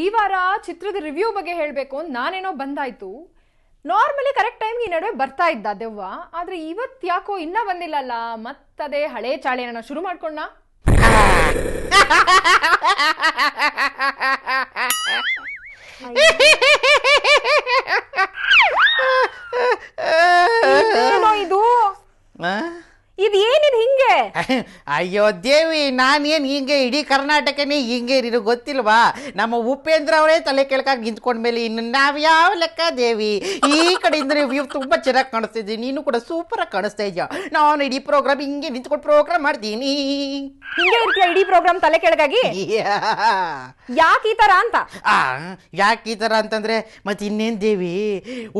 ಈ ವಾರ ಚಿತ್ರದ ರಿವ್ಯೂ ಬಗ್ಗೆ ಹೇಳಬೇಕು ಅಂತ ನಾನೇನೋ ಬಂದಾಯ್ತು. ನಾರ್ಮಲಿ ಕರೆಕ್ಟ್ ಟೈಮ್ಗೆ ಈ ನಡುವೆ ಬರ್ತಾ ಇದ್ದ ದೆವ್ವ, ಆದ್ರೆ ಇವತ್ತು ಯಾಕೋ ಇನ್ನೂ ಬಂದಿಲ್ಲಲ್ಲ. ಮತ್ತದೇ ಹಳೆ ಚಾಳಿನ ಶುರು ಮಾಡ್ಕೊಂಡ. ಇದು ಇದೇನಿದು ಹಿಂಗೆ? ಅಯ್ಯೋ ದೇವಿ, ನಾನೇನು ಹಿಂಗೆ ಇಡೀ ಕರ್ನಾಟಕನೇ ಹಿಂಗೆ ನಿನಗೆ ಗೊತ್ತಿಲ್ವಾ? ನಮ್ಮ ಉಪೇಂದ್ರ ಅವರೇ ತಲೆ ಕೆಳಕಾಗಿ ನಿಂತ್ಕೊಂಡ್ಮೇಲೆ ಇನ್ನು ನಾವು ಯಾವ ಲೆಕ್ಕ ದೇವಿ? ಈ ಕಡೆಯಿಂದ ನೀವು ತುಂಬ ಚೆನ್ನಾಗಿ ಕಾಣಿಸ್ತಿದ್ದೀವಿ, ನೀನು ಕೂಡ ಸೂಪರಾಗಿ ಕಾಣಿಸ್ತಾ ಇದೆಯಾ. ನಾನು ಇಡೀ ಪ್ರೋಗ್ರಾಮ್ ಹಿಂಗೆ ನಿಂತ್ಕೊಂಡು ಪ್ರೋಗ್ರಾಮ್ ಮಾಡ್ತೀನಿ. ಹಿಂಗೆ ಇರ್ತೀಯ ಇಡೀ ಪ್ರೋಗ್ರಾಮ್ ತಲೆ ಕೆಳಗಾಗಿ? ಯಾಕೆ ಈ ತರ ಅಂತ? ಯಾಕೆ ಈ ಥರ ಅಂತಂದ್ರೆ ಮತ್ತೆ ಇನ್ನೇನು ದೇವಿ,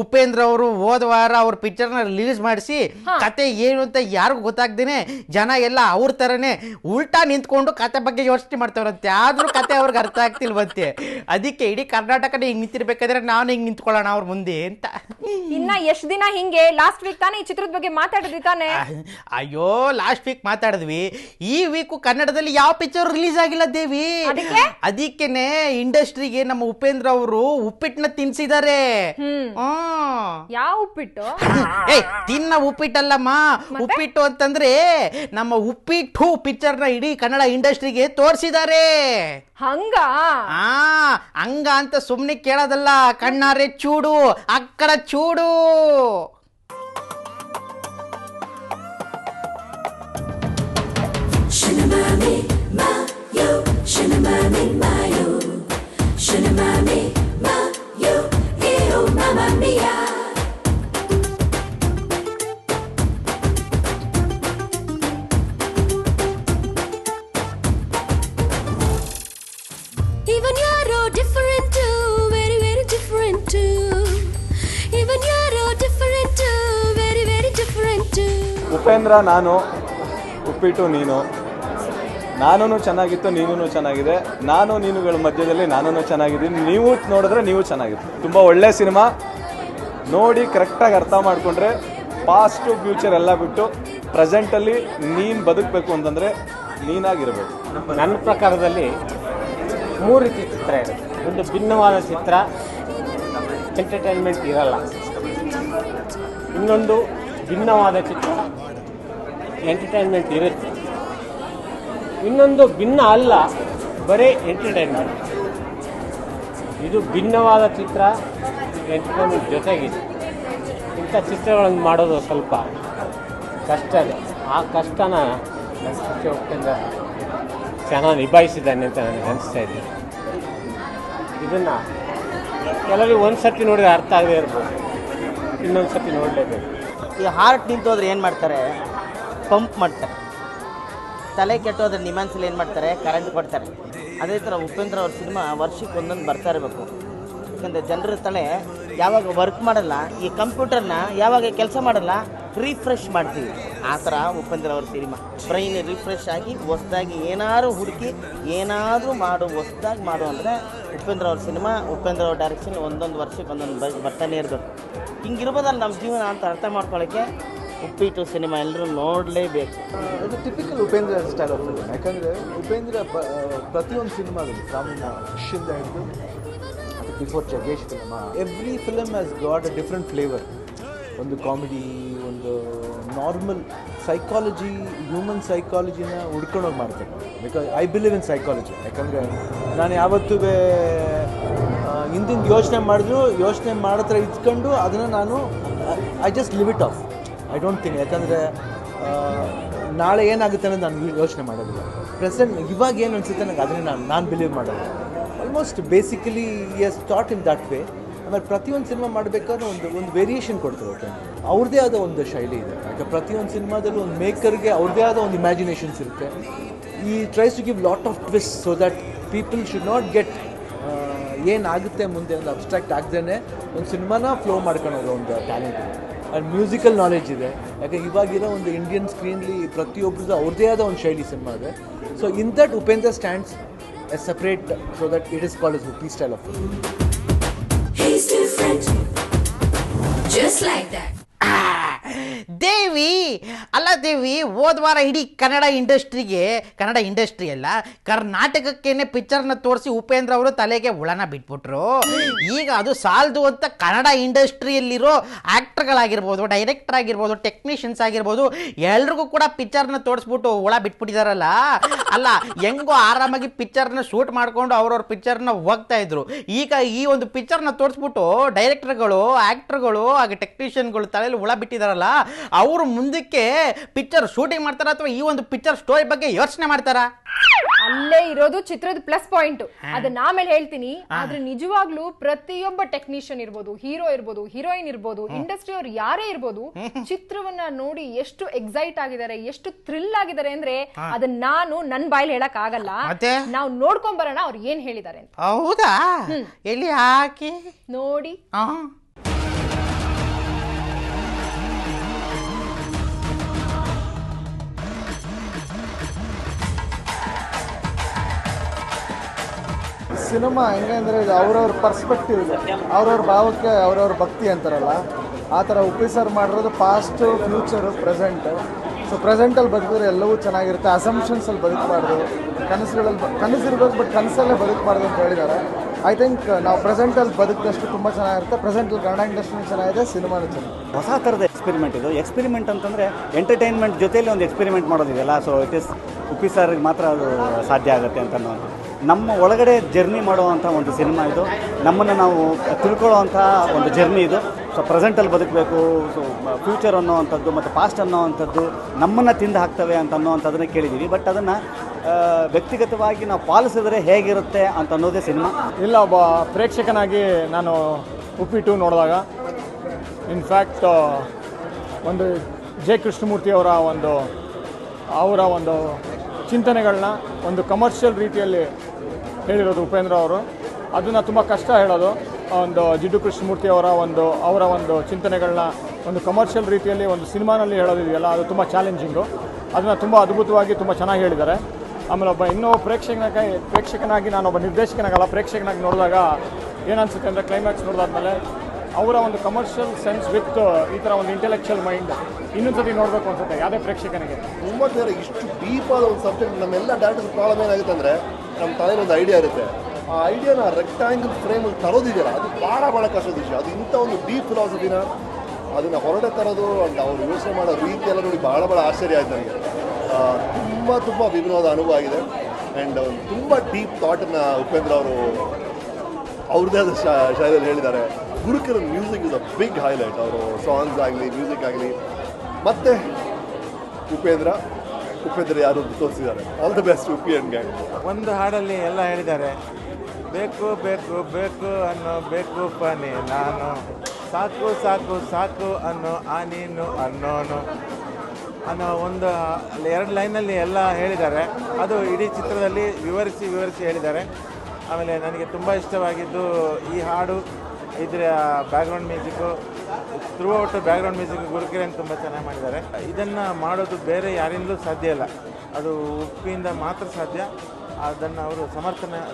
ಉಪೇಂದ್ರ ಅವರು ಹೋದ ವಾರ ಅವ್ರ ಪಿಕ್ಚರ್ನ ರಿಲೀಸ್ ಮಾಡಿಸಿ ಕತೆ ಏನು ಅಂತ ಯಾರಿಗೂ ಗೊತ್ತಾಗ್ದೇನೆ ಜನ ಎಲ್ಲ ಅವ್ರ ಥರನೇ ಉಲ್ಟಾ ನಿಂತ್ಕೊಂಡು ಕತೆ ಬಗ್ಗೆ ಯೋಚನೆ ಮಾಡ್ತಾವ್ರಂತೆ. ಆದರೂ ಕತೆ ಅವ್ರಿಗೆ ಅರ್ಥ ಆಗ್ತಿಲ್ವಂತೆ. ಅದಕ್ಕೆ ಇಡೀ ಕರ್ನಾಟಕನೇ ಹಿಂಗೆ ನಿಂತಿರ್ಬೇಕಾದ್ರೆ ನಾನು ಹಿಂಗೆ ನಿಂತ್ಕೊಳ್ಳೋಣ ಅವ್ರ ಮುಂದೆ ಅಂತ. ಇನ್ನ ಎಷ್ಟು ದಿನ ಹಿಂಗೆ? ಲಾಸ್ಟ್ ವೀಕ್ ತಾನೇ ಈ ಚಿತ್ರದ ಬಗ್ಗೆ ಮಾತಾಡಿದ್ವಿ ತಾನೆ? ಅಯ್ಯೋ, ಲಾಸ್ಟ್ ವೀಕ್ ಮಾತಾಡಿದ್ವಿ. ಈ ವೀಕು ಕನ್ನಡದಲ್ಲಿ ಯಾವ ಪಿಕ್ಚರ್ ರಿಲೀಸ್ ಆಗಿಲ್ಲ ದೇವಿ. ಅದಕ್ಕೇನೆ ಇಂಡಸ್ಟ್ರಿಗೆ ನಮ್ಮ ಉಪೇಂದ್ರ ಅವರು ಉಪ್ಪಿಟ್ಟನ್ನ ತಿನ್ಸಿದ್ದಾರೆ. ಯಾವ ಉಪ್ಪಿಟ್ಟು? ತಿನ್ನ ಉಪ್ಪಿಟ್ಟಲ್ಲಮ್ಮ, ಉಪ್ಪಿಟ್ಟು ಅಂತಂದ್ರೆ ನಮ್ಮ ಉಪ್ಪಿಟ್ಟು ಪಿಕ್ಚರ್ನ ಇಡೀ ಕನ್ನಡ ಇಂಡಸ್ಟ್ರಿಗೆ ತೋರಿಸಿದ್ದಾರೆ. ಹಂಗ ಅಂತ ಸುಮ್ಮನೆ ಕೇಳೋದಲ್ಲ, ಕಣ್ಣಾರೆ ಚೂಡು, ಅಕ್ಕಡ ಚೂಡು. ಉಪೇಂದ್ರ ನಾನು, ಉಪ್ಪಿಟ್ಟು ನೀನು. ನಾನು ಚೆನ್ನಾಗಿತ್ತು, ನೀನು ಚೆನ್ನಾಗಿದೆ. ನಾನು ನೀನುಗಳ ಮಧ್ಯದಲ್ಲಿ ನಾನು ಚೆನ್ನಾಗಿದ್ದೀನಿ. ನೀವು ನೋಡಿದ್ರೆ ನೀವು ಚೆನ್ನಾಗಿತ್ತು. ತುಂಬ ಒಳ್ಳೆ ಸಿನಿಮಾ ನೋಡಿ ಕರೆಕ್ಟಾಗಿ ಅರ್ಥ ಮಾಡಿಕೊಂಡ್ರೆ ಪಾಸ್ಟು ಫ್ಯೂಚರ್ ಎಲ್ಲ ಬಿಟ್ಟು ಪ್ರೆಸೆಂಟಲ್ಲಿ ನೀನು ಬದುಕಬೇಕು ಅಂತಂದರೆ ನೀನಾಗಿರಬೇಕು. ನನ್ನ ಪ್ರಕಾರದಲ್ಲಿ 3 ರೀತಿ ಚಿತ್ರ ಇದೆ. ಒಂದು ಭಿನ್ನವಾದ ಚಿತ್ರ, ಎಂಟರ್ಟೈನ್ಮೆಂಟ್ ಇರಲ್ಲ. ಇನ್ನೊಂದು ಭಿನ್ನವಾದ ಚಿತ್ರ, ಎಂಟರ್ಟೈನ್ಮೆಂಟ್ ಇರುತ್ತೆ. ಇನ್ನೊಂದು ಭಿನ್ನ ಅಲ್ಲ, ಬರೀ ಎಂಟರ್ಟೈನ್ಮೆಂಟ್. ಇದು ಭಿನ್ನವಾದ ಚಿತ್ರ, ಎಂಟರ್ಟೈನ್ಮೆಂಟ್ ಜೊತೆಗಿದೆ. ಇಂಥ ಚಿತ್ರಗಳನ್ನು ಮಾಡೋದು ಸ್ವಲ್ಪ ಕಷ್ಟ ಇದೆ. ಆ ಕಷ್ಟನ ನನ್ನ ಶಿಕ್ಷೆ ಉಪೇಂದ್ರ ಚೆನ್ನಾಗಿ ನಿಭಾಯಿಸಿದ್ದಾನೆ ಅಂತ ನನಗೆ ಅನಿಸ್ತಾ ಇದೆ. ಇದನ್ನು ಕೆಲವರಿಗೆ ಒಂದು ಸರ್ತಿ ನೋಡಿದ್ರೆ ಅರ್ಥ ಆಗದೆ ಇರ್ಬೋದು, ಇನ್ನೊಂದು ಸರ್ತಿ ನೋಡಲೇಬೇಕು. ಈ ಹಾರ್ಟ್ ನಿಂತೋದ್ರೆ ಏನು ಮಾಡ್ತಾರೆ? ಪಂಪ್ ಮಾಡ್ತಾರೆ. ತಲೆ ಕೆಟ್ಟೋದ್ರೆ ನಿಮಾನ್ಸಲ್ಲಿ ಏನು ಮಾಡ್ತಾರೆ? ಕರೆಂಟ್ ಕೊಡ್ತಾರೆ. ಅದೇ ಥರ ಉಪೇಂದ್ರ ಅವ್ರ ಸಿನಿಮಾ ವರ್ಷಕ್ಕೆ ಒಂದೊಂದು ಬರ್ತಾ ಇರಬೇಕು. ಯಾಕಂದರೆ ಜನರ ತಲೆ ಯಾವಾಗ ವರ್ಕ್ ಮಾಡಲ್ಲ, ಈ ಕಂಪ್ಯೂಟರ್ನ ಯಾವಾಗ ಕೆಲಸ ಮಾಡಲ್ಲ, ರಿಫ್ರೆಶ್ ಮಾಡ್ತೀವಿ. ಆ ಥರ ಉಪೇಂದ್ರ ಅವ್ರ ಸಿನಿಮಾ ಬ್ರೈನ್ ರಿಫ್ರೆಶ್ ಆಗಿ ಹೊಸ್ದಾಗಿ ಏನಾದ್ರು ಹುಡುಕಿ ಏನಾದರೂ ಹೊಸ್ದಾಗಿ ಮಾಡು ಅಂದರೆ ಉಪೇಂದ್ರ ಅವ್ರ ಸಿನಿಮಾ, ಉಪೇಂದ್ರ ಅವ್ರ ಡೈರೆಕ್ಷನ್ ಒಂದೊಂದು ವರ್ಷಕ್ಕೆ ಒಂದೊಂದು ಬರ್ತಾನೆ ಇರಬೇಕು. ಹಿಂಗಿರ್ಬೋದಲ್ಲ ನಮ್ಮ ಜೀವನ ಅಂತ ಅರ್ಥ ಮಾಡ್ಕೊಳ್ಳೋಕ್ಕೆ ಉಪ್ಪಿಟ್ಟು ಸಿನಿಮಾ ಎಲ್ಲರೂ ನೋಡಲೇಬೇಕು. ಇದು typical Upendra style of film. ಯಾಕಂದರೆ ಉಪೇಂದ್ರ ಪ್ರತಿಯೊಂದು ಸಿನಿಮಾದಲ್ಲಿ ಫ್ರಮ್ ಶಿಂದ ಹಿಡಿದು before Jaggesh film, every film has got a different flavour. ಒಂದು ಕಾಮಿಡಿ, ಒಂದು ನಾರ್ಮಲ್ ಸೈಕಾಲಜಿ, ಹ್ಯೂಮನ್ ಸೈಕಾಲಜಿನ ಹುಡ್ಕೊಂಡೋಗಿ ಮಾಡ್ತಾರೆ. Because I believe in psychology. ಯಾಕಂದರೆ ನಾನು ಯಾವತ್ತೂ ಹಿಂದಿನ ಯೋಚನೆ ಮಾಡತ್ರ ಇದ್ಕೊಂಡು ಅದನ್ನು ನಾನು I just leave it off. I don't think. ಯಾಕಂದರೆ ನಾಳೆ ಏನಾಗುತ್ತೆ ಅನ್ನೋದು ನಾನು ಯೋಚನೆ ಮಾಡೋದಿಲ್ಲ. ಪ್ರೆಸೆಂಟ್ ಇವಾಗ ಏನು ಅನಿಸುತ್ತೆ ನನಗೆ ಅದನ್ನೇ ನಾನು ಬಿಲೀವ್ ಮಾಡೋದು. Almost basically is thought in that way. ಆಮೇಲೆ ಪ್ರತಿಯೊಂದು ಸಿನಿಮಾ ಮಾಡಬೇಕಾದ್ರೆ ಒಂದು ವೇರಿಯೇಷನ್ ಕೊಡ್ತಾರೆ. ಓಕೆ, ಅವ್ರದ್ದೇ ಆದ ಒಂದು ಶೈಲಿ ಇದೆ. ಯಾಕೆ ಪ್ರತಿಯೊಂದು ಸಿನಿಮಾದಲ್ಲೂ ಒಂದು ಮೇಕರ್ಗೆ ಅವ್ರದ್ದೇ ಆದ ಒಂದು ಇಮ್ಯಾಜಿನೇಷನ್ಸ್ ಇರುತ್ತೆ. He tries to give lot of twist so that people should not get ಏನಾಗುತ್ತೆ ಮುಂದೆ ಒಂದು ಅಬ್ಸ್ಟ್ರಾಕ್ಟ್ ಆಗದೇ ಒಂದು ಸಿನಿಮಾನ ಫ್ಲೋ ಮಾಡ್ಕೊಳ್ಳೋದು ಒಂದು ಟ್ಯಾಲೆಂಟ್ ಇದೆ. ಆ್ಯಂಡ್ ಮ್ಯೂಸಿಕಲ್ ನಾಲೆಜ್ ಇದೆ. ಯಾಕೆ ಇವಾಗಿರೋ ಒಂದು ಇಂಡಿಯನ್ ಸ್ಕ್ರೀನ್ಲಿ ಪ್ರತಿಯೊಬ್ಬರದ್ದು ಅವ್ರದ್ದೇ ಆದ ಒಂದು ಶೈಲಿ ಸಿನಿಮಾ ಇದೆ. So in that Upendra stands A separate so that it is called as Uppi style of film. He's different, just like that. ದೇವಿ ಅಲ್ಲ ದೇವಿ, ಹೋದ ವಾರ ಇಡೀ ಕನ್ನಡ ಇಂಡಸ್ಟ್ರಿ ಅಲ್ಲ ಕರ್ನಾಟಕಕ್ಕೇನೆ ಪಿಕ್ಚರ್ನ ತೋರಿಸಿ ಉಪೇಂದ್ರ ಅವರು ತಲೆಗೆ ಹುಳನ ಬಿಟ್ಬಿಟ್ರು. ಈಗ ಅದು ಸಾಲದು ಅಂತ ಕನ್ನಡ ಇಂಡಸ್ಟ್ರಿಯಲ್ಲಿರೋ ಆ್ಯಕ್ಟರ್ಗಳಾಗಿರ್ಬೋದು, ಡೈರೆಕ್ಟರ್ ಆಗಿರ್ಬೋದು, ಟೆಕ್ನಿಷಿಯನ್ಸ್ ಆಗಿರ್ಬೋದು, ಎಲ್ರಿಗೂ ಕೂಡ ಪಿಕ್ಚರ್ನ ತೋರಿಸ್ಬಿಟ್ಟು ಹುಳ ಬಿಟ್ಬಿಟ್ಟಿದಾರಲ್ಲ. ಅಲ್ಲ, ಹೆಂಗೋ ಆರಾಮಾಗಿ ಪಿಕ್ಚರ್ನ ಶೂಟ್ ಮಾಡ್ಕೊಂಡು ಅವ್ರವ್ರ ಪಿಕ್ಚರ್ನ ಹೋಗ್ತಾ ಇದ್ರು. ಈಗ ಈ ಒಂದು ಪಿಕ್ಚರ್ನ ತೋರಿಸ್ಬಿಟ್ಟು ಡೈರೆಕ್ಟರ್ಗಳು, ಆ್ಯಕ್ಟರ್ಗಳು ಹಾಗೆ ಟೆಕ್ನಿಷಿಯನ್ಗಳು ತಲೆಯಲ್ಲಿ ಹುಳ ಬಿಟ್ಟಿದಾರಲ್ಲ, ಅವರು ಮುಂದಕ್ಕೆ ಪಿಕ್ಚರ್ ಶೂಟಿಂಗ್ ಮಾಡ್ತಾರ ಅಥವಾ ಈ ಒಂದು ಪಿಕ್ಚರ್ ಸ್ಟೋರಿ ಬಗ್ಗೆ ಯೋಚನೆ ಮಾಡ್ತಾರ? ಅಲ್ಲೇ ಇರೋದು ಚಿತ್ರದ ಪ್ಲಸ್ ಪಾಯಿಂಟ್. ಅದನ್ನ ಆಮೇಲೆ ಹೇಳ್ತೀನಿ. ಆದ್ರೆ ನಿಜವಾಗ್ಲೂ ಪ್ರತಿಯೊಬ್ಬ ಟೆಕ್ನಿಷಿಯನ್ ಇರ್ಬೋದು, ಹೀರೋ ಇರ್ಬೋದು, ಹೀರೋಯಿನ್ ಇರ್ಬೋದು, ಇಂಡಸ್ಟ್ರಿ ಅವ್ರು ಯಾರೇ ಇರ್ಬೋದು, ಚಿತ್ರವನ್ನ ನೋಡಿ ಎಷ್ಟು ಎಕ್ಸೈಟ್ ಆಗಿದ್ದಾರೆ, ಎಷ್ಟು ಥ್ರಿಲ್ ಆಗಿದ್ದಾರೆ ಅಂದ್ರೆ ಅದನ್ನ ನಾನು ನನ್ ಬಾಯಲ್ಲಿ ಹೇಳಕ್ ಆಗಲ್ಲ. ನಾವು ನೋಡ್ಕೊಂಡ್ ಬರೋಣ ಅವ್ರು ಏನ್ ಹೇಳಿದ್ದಾರೆ ಅಂತ. ಹೌದಾ? ಎಲ್ಲಿ ಹಾಕಿ ನೋಡಿ. ಸಿನಿಮಾ ಹೆಂಗೆ ಅಂದರೆ ಇದು ಅವ್ರವ್ರ ಪರ್ಸ್ಪೆಕ್ಟಿವ್ ಇದೆ, ಅವ್ರವ್ರ ಭಾವಕ್ಕೆ ಅವ್ರವ್ರ ಭಕ್ತಿ ಅಂತಾರಲ್ಲ ಆ ಥರ ಉಪ್ಪಿ ಸರ್ ಮಾಡಿರೋದು ಪಾಸ್ಟು, ಫ್ಯೂಚರು, ಪ್ರೆಸೆಂಟು. ಸೊ ಪ್ರೆಸೆಂಟಲ್ಲಿ ಬದುಕಿದ್ರೆ ಎಲ್ಲವೂ ಚೆನ್ನಾಗಿರುತ್ತೆ. ಅಸಂಪ್ಷನ್ಸಲ್ಲಿ ಬದುಕಬಾರ್ದು, ಕನಸಿರ್ಬೇಕು ಬಟ್ ಕನಸಲ್ಲೇ ಬದುಕಬಾರ್ದು ಅಂತ ಹೇಳಿದ್ದಾರೆ. ಐ ಥಿಂಕ್ ನಾವು ಪ್ರೆಸೆಂಟಲ್ಲಿ ಬದುಕಿದಷ್ಟು ತುಂಬ ಚೆನ್ನಾಗಿರುತ್ತೆ. ಪ್ರೆಸೆಂಟಲ್ಲಿ ಕನ್ನಡ ಇಂಡಸ್ಟ್ರಿ ಚೆನ್ನಾಗಿದೆ, ಸಿನಿಮಾನು ಚೆನ್ನಾಗಿದೆ. ಹೊಸ ಥರದ ಎಕ್ಸ್ಪೆರಿಮೆಂಟ್ ಇದು. ಎಕ್ಸ್ಪೆರಿಮೆಂಟ್ ಅಂತಂದರೆ ಎಂಟರ್ಟೈನ್ಮೆಂಟ್ ಜೊತೆಯಲ್ಲಿ ಒಂದು ಎಕ್ಸ್ಪೆರಿಮೆಂಟ್ ಮಾಡೋದಿದೆಯಲ್ಲ, ಸೊ ಇಟ್ ಇಸ್ ಉಪ್ಪಿ ಸರ್ಗೆ ಮಾತ್ರ ಅದು ಸಾಧ್ಯ ಆಗುತ್ತೆ ಅಂತ ನಮ್ಮ ಒಳಗಡೆ ಜರ್ನಿ ಮಾಡುವಂಥ ಒಂದು ಸಿನಿಮಾ ಇದು. ನಮ್ಮನ್ನು ನಾವು ತಿಳ್ಕೊಳ್ಳೋವಂಥ ಒಂದು ಜರ್ನಿ ಇದು. ಸೊ ಪ್ರೆಸೆಂಟಲ್ಲಿ ಬದುಕಬೇಕು, ಸೊ ಫ್ಯೂಚರ್ ಅನ್ನೋವಂಥದ್ದು ಮತ್ತು ಪಾಸ್ಟ್ ಅನ್ನೋವಂಥದ್ದು ನಮ್ಮನ್ನು ತಿಂದು ಹಾಕ್ತವೆ ಅಂತ ಅನ್ನೋವಂಥದ್ದನ್ನು ಕೇಳಿದ್ದೀವಿ. ಬಟ್ ಅದನ್ನು ವ್ಯಕ್ತಿಗತವಾಗಿ ನಾವು ಪಾಲಿಸಿದ್ರೆ ಹೇಗಿರುತ್ತೆ ಅಂತ ಅನ್ನೋದೇ ಸಿನಿಮಾ. ಇಲ್ಲ, ಒಬ್ಬ ಪ್ರೇಕ್ಷಕನಾಗಿ ನಾನು ಉಪ್ಪಿಟ್ಟು ನೋಡಿದಾಗ ಇನ್ಫ್ಯಾಕ್ಟ್ ಒಂದು ಜೆ ಕೃಷ್ಣಮೂರ್ತಿ ಅವರ ಒಂದು ಚಿಂತನೆಗಳನ್ನ ಒಂದು ಕಮರ್ಷಿಯಲ್ ರೀತಿಯಲ್ಲಿ ಹೇಳಿರೋದು ಉಪೇಂದ್ರ ಅವರು. ಅದನ್ನು ತುಂಬ ಕಷ್ಟ ಹೇಳೋದು. ಒಂದು ಜಿಡ್ಡು ಕೃಷ್ಣಮೂರ್ತಿ ಅವರ ಒಂದು ಚಿಂತನೆಗಳನ್ನ ಒಂದು ಕಮರ್ಷಿಯಲ್ ರೀತಿಯಲ್ಲಿ ಒಂದು ಸಿನಿಮಾನಲ್ಲಿ ಹೇಳೋದಿದೆಯಲ್ಲ, ಅದು ತುಂಬ ಚಾಲೆಂಜಿಂಗು. ಅದನ್ನು ತುಂಬ ಅದ್ಭುತವಾಗಿ ತುಂಬ ಚೆನ್ನಾಗಿ ಹೇಳಿದ್ದಾರೆ. ಆಮೇಲೆ ಇನ್ನೂ ಪ್ರೇಕ್ಷಕನಾಗಿ ನಾನೊಬ್ಬ ನಿರ್ದೇಶಕನಾಗಲ್ಲ, ಪ್ರೇಕ್ಷಕನಾಗಿ ನೋಡಿದಾಗ ಏನನ್ಸುತ್ತೆ ಅಂದರೆ ಕ್ಲೈಮ್ಯಾಕ್ಸ್ ನೋಡಿದಾದ್ಮೇಲೆ ಅವರ ಒಂದು ಕಮರ್ಷಿಯಲ್ ಸೆನ್ಸ್ ವಿತ್ ಈ ಥರ ಒಂದು ಇಂಟೆಲೆಕ್ಚುಯಲ್ ಮೈಂಡ್ ಇನ್ನೊಂದ್ಸತಿ ನೋಡಬೇಕು ಅನ್ಸುತ್ತೆ ಯಾವುದೇ ಪ್ರೇಕ್ಷಕನಿಗೆ. ತುಂಬ ಕ್ಲಿಯರ್. ಇಷ್ಟು ಡೀಪ್ ಆದ ಒಂದು ಸಬ್ಜೆಕ್ಟ್. ನಮ್ಮೆಲ್ಲ ಡೈರೆಕ್ಟರ್ಸ್ ಪ್ರಾಬ್ಲಮ್ ಏನಾಗುತ್ತೆ ಅಂದರೆ ನಮ್ಮ ತಲೆಯಲ್ಲಿ ಒಂದು ಐಡಿಯಾ ಇರುತ್ತೆ, ಆ ಐಡಿಯಾನ ರೆಕ್ಟಾಂಗಲ್ ಫ್ರೇಮಲ್ಲಿ ತರೋದಿದೆಯಲ್ಲ, ಅದು ಭಾಳ ಕಷ್ಟದ ವಿಷಯ. ಅದು ಇಂಥ ಒಂದು ಡೀಪ್ ಫಿಲಾಸಫಿನ ಅದನ್ನು ಹೊರಡೆ ತರೋದು ಅಂಡ್ ಅವ್ರು ಯೋಚನೆ ಮಾಡೋ ರೀತಿ ಎಲ್ಲ ನೋಡಿ ಭಾಳ ಆಶ್ಚರ್ಯ ಆಯ್ತು ನನಗೆ. ತುಂಬ ವಿಭಿನ್ನವಾದ ಅನುಭವ ಆಗಿದೆ. ಆ್ಯಂಡ್ ಒಂದು ತುಂಬ ಡೀಪ್ ಥಾಟನ್ನು ಉಪೇಂದ್ರ ಅವರು ಅವ್ರದ್ದೇ ಆದ ಶೈಲಿಯಲ್ಲಿ ಹೇಳಿದ್ದಾರೆ. Gurukiran music is a big highlight. ಅವರು ಸಾಂಗ್ಸ್ ಆಗಲಿ, ಮ್ಯೂಸಿಕ್ ಆಗಲಿ, ಮತ್ತು ಉಪೇಂದ್ರ ಯಾರು ತೋರಿಸಿದ್ದಾರೆ. All the best Uppi and gang. ಒಂದು ಹಾಡಲ್ಲಿ ಎಲ್ಲ ಹೇಳಿದ್ದಾರೆ, ಬೇಕು ಬೇಕು ಬೇಕು ಅನ್ನೋ ಬೇಕು ಪನಿ ನಾನು, ಸಾಕು ಸಾಕು ಸಾಕು ಅನ್ನೋ ಆ ನೀನು ಅನ್ನೋನು ಅನ್ನೋ ಒಂದು 2 ಲೈನಲ್ಲಿ ಎಲ್ಲ ಹೇಳಿದ್ದಾರೆ. ಅದು ಇಡೀ ಚಿತ್ರದಲ್ಲಿ ವಿವರಿಸಿ ಹೇಳಿದ್ದಾರೆ. ಆಮೇಲೆ ನನಗೆ ತುಂಬ ಇಷ್ಟವಾಗಿದ್ದು ಈ ಹಾಡು, ಇದರ background music, through out background music Gurukiran ತುಂಬ ಚೆನ್ನಾಗಿ ಮಾಡಿದ್ದಾರೆ. ಇದನ್ನು ಮಾಡೋದು ಬೇರೆ ಯಾರಿಂದಲೂ ಸಾಧ್ಯ ಇಲ್ಲ, ಅದು ಉಪ್ಪಿಯಿಂದ ಮಾತ್ರ ಸಾಧ್ಯ. ಅದನ್ನು ಅವರು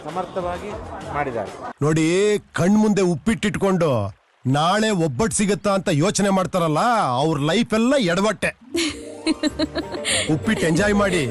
ಸಮರ್ಥವಾಗಿ ಮಾಡಿದ್ದಾರೆ. ನೋಡಿ, ಕಣ್ಮುಂದೆ ಉಪ್ಪಿಟ್ಟಿಟ್ಕೊಂಡು ನಾಳೆ ಒಬ್ಬಟ್ಟು ಸಿಗುತ್ತಾ ಅಂತ ಯೋಚನೆ ಮಾಡ್ತಾರಲ್ಲ, ಅವ್ರ ಲೈಫ್ ಎಲ್ಲ ಎಡವಟ್ಟೆ. ಉಪ್ಪಿಟ್ಟು ಎಂಜಾಯ್ ಮಾಡಿ.